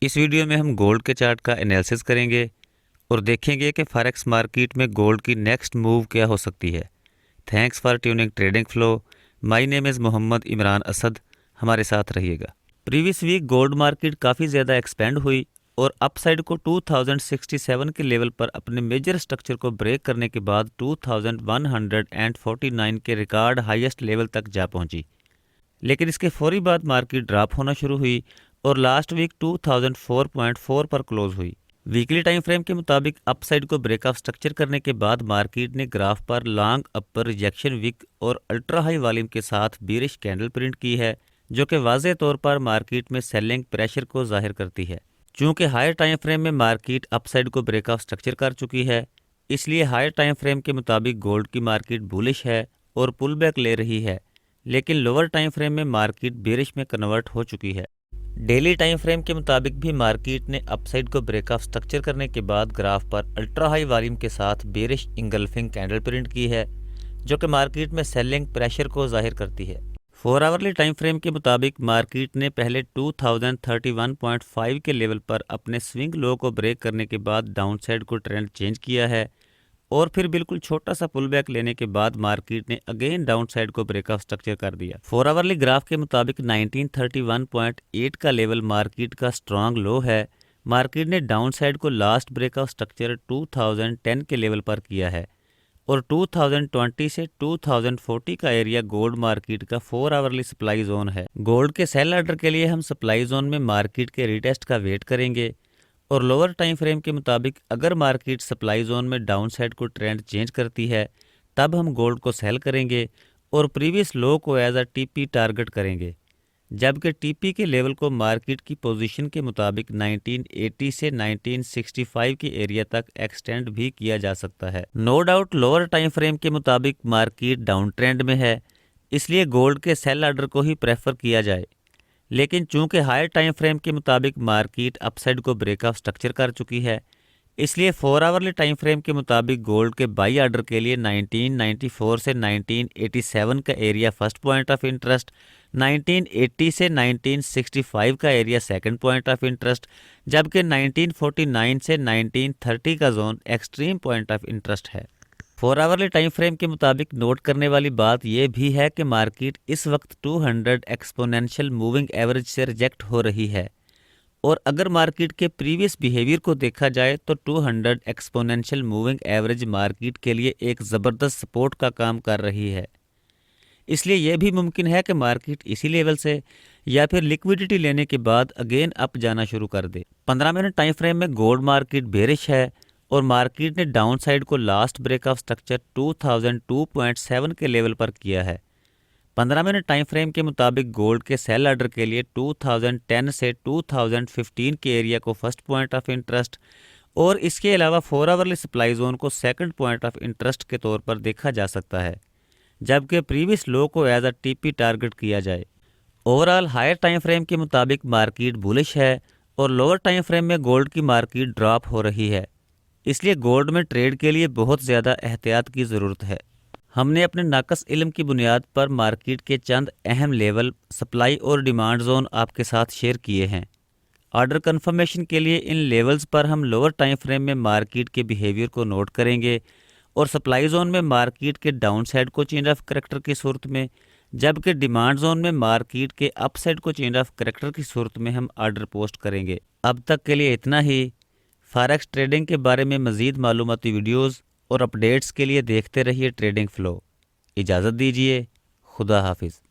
इस वीडियो में हम गोल्ड के चार्ट का एनालिसिस करेंगे और देखेंगे कि फॉरेक्स मार्केट में गोल्ड की नेक्स्ट मूव क्या हो सकती है। Thanks for tuning trading flow. My name is Mohammad Imran Asad. हमारे साथ रहिएगा। प्रीवियस वीक गोल्ड मार्केट काफ़ी ज़्यादा एक्सपेंड हुई और अपसाइड को 2067 के लेवल पर अपने मेजर स्ट्रक्चर को ब्रेक करने के बाद 2149 के रिकॉर्ड हाईएस्ट लेवल तक जा पहुंची। लेकिन इसके फौरी बाद मार्केट ड्रॉप होना शुरू हुई और लास्ट वीक 2004.4 पर क्लोज हुई। वीकली टाइम फ्रेम के मुताबिक अपसाइड को ब्रेकऑफ स्ट्रक्चर करने के बाद मार्केट ने ग्राफ पर लॉन्ग अपर रिजेक्शन वीक और अल्ट्रा हाई वॉल्यूम के साथ बीरिश कैंडल प्रिंट की है, जो कि वाज़ेह तौर पर मार्केट में सेलिंग प्रेशर को जाहिर करती है। चूँकि हायर टाइम फ्रेम में मार्केट अपसाइड को ब्रेकऑफ स्ट्रक्चर कर चुकी है, इसलिए हायर टाइम फ्रेम के मुताबिक गोल्ड की मार्केट बुलिश है और पुल बैक ले रही है, लेकिन लोअर टाइम फ्रेम में मार्केट बेरिश में कन्वर्ट हो चुकी है। डेली टाइम फ्रेम के मुताबिक भी मार्केट ने अपसाइड को ब्रेकऑफ स्ट्रक्चर करने के बाद ग्राफ पर अल्ट्रा हाई वॉल्यूम के साथ बेरिश इंगल्फिंग कैंडल प्रिंट की है, जो कि मार्केट में सेलिंग प्रेशर को जाहिर करती है। 4 आवरली टाइम फ्रेम के मुताबिक मार्केट ने पहले 2031.5 के लेवल पर अपने स्विंग लो को ब्रेक करने के बाद डाउनसाइड को ट्रेंड चेंज किया है और फिर बिल्कुल छोटा सा पुल बैक लेने के बाद मार्केट ने अगेन डाउन साइड को ब्रेकऑफ स्ट्रक्चर कर दिया। 4 आवरली ग्राफ के मुताबिक 1931.8 का लेवल मार्केट का स्ट्रांग लो है। मार्केट ने डाउन साइड को लास्ट ब्रेकऑफ स्ट्रक्चर 2010 के लेवल पर किया है और 2020 से 2040 का एरिया गोल्ड मार्केट का 4 आवरली सप्लाई जोन है। गोल्ड के सेल ऑर्डर के लिए हम सप्लाई जोन में मार्केट के रिटेस्ट का वेट करेंगे और लोअर टाइम फ्रेम के मुताबिक अगर मार्केट सप्लाई जोन में डाउन साइड को ट्रेंड चेंज करती है, तब हम गोल्ड को सेल करेंगे और प्रीवियस लो को एज अ टीपी टारगेट करेंगे, जबकि टीपी के लेवल को मार्केट की पोजीशन के मुताबिक 1980 से 1965 के एरिया तक एक्सटेंड भी किया जा सकता है। No doubt lower time frame के मुताबिक मार्केट डाउन ट्रेंड में है, इसलिए गोल्ड के सेल ऑर्डर को ही प्रेफर किया जाए। लेकिन चूंकि हायर टाइम फ्रेम के मुताबिक मार्केट अपसाइड को ब्रेकऑफ स्ट्रक्चर कर चुकी है, इसलिए 4 आवरली टाइम फ्रेम के मुताबिक गोल्ड के बाई ऑर्डर के लिए 1994 से 1987 का area first point of interest, 1980 से 1965 का area second point of interest, जबकि 1949 से 1930 का zone extreme point of interest है। 4 आवरली टाइम फ्रेम के मुताबिक नोट करने वाली बात यह भी है कि मार्केट इस वक्त 200 एक्सपोनेंशियल मूविंग एवरेज से रिजेक्ट हो रही है और अगर मार्केट के प्रीवियस बिहेवियर को देखा जाए तो 200 एक्सपोनेंशियल मूविंग एवरेज मार्केट के लिए एक ज़बरदस्त सपोर्ट का काम कर रही है। इसलिए यह भी मुमकिन है कि मार्केट इसी लेवल से या फिर लिक्विडिटी लेने के बाद अगेन अप जाना शुरू कर दे। 15 मिनट टाइम फ्रेम में गोल्ड मार्केट बेरिश है और मार्केट ने डाउन साइड को लास्ट ब्रेकऑफ स्ट्रक्चर 2002.7 के लेवल पर किया है। 15 मिनट टाइम फ्रेम के मुताबिक गोल्ड के सेल ऑर्डर के लिए 2010 से 2015 के एरिया को फर्स्ट पॉइंट ऑफ इंटरेस्ट और इसके अलावा 4 आवरली सप्लाई जोन को सेकंड पॉइंट ऑफ इंटरेस्ट के तौर पर देखा जा सकता है, जबकि प्रीवियस लो को एज अ टीपी टारगेट किया जाए। ओवरऑल हायर टाइम फ्रेम के मुताबिक मार्केट बुलिश है और लोअर टाइम फ्रेम में गोल्ड की मार्केट ड्रॉप हो रही है, इसलिए गोल्ड में ट्रेड के लिए बहुत ज़्यादा एहतियात की ज़रूरत है। हमने अपने नाकस इल्म की बुनियाद पर मार्केट के चंद अहम लेवल, सप्लाई और डिमांड जोन आपके साथ शेयर किए हैं। ऑर्डर कंफर्मेशन के लिए इन लेवल्स पर हम लोअर टाइम फ्रेम में मार्केट के बिहेवियर को नोट करेंगे और सप्लाई जोन में मार्केट के डाउन साइड को चेंज ऑफ करैक्टर की सूरत में, जबकि डिमांड जोन में मार्केट के अप साइड को चेंज ऑफ करैक्टर की सूरत में हम ऑर्डर पोस्ट करेंगे। अब तक के लिए इतना ही। फॉरेक्स ट्रेडिंग के बारे में मज़ीद मालूमाती वीडियोज़ और अपडेट्स के लिए देखते रहिए ट्रेडिंग फ्लो। इजाज़त दीजिए। खुदा हाफिज़।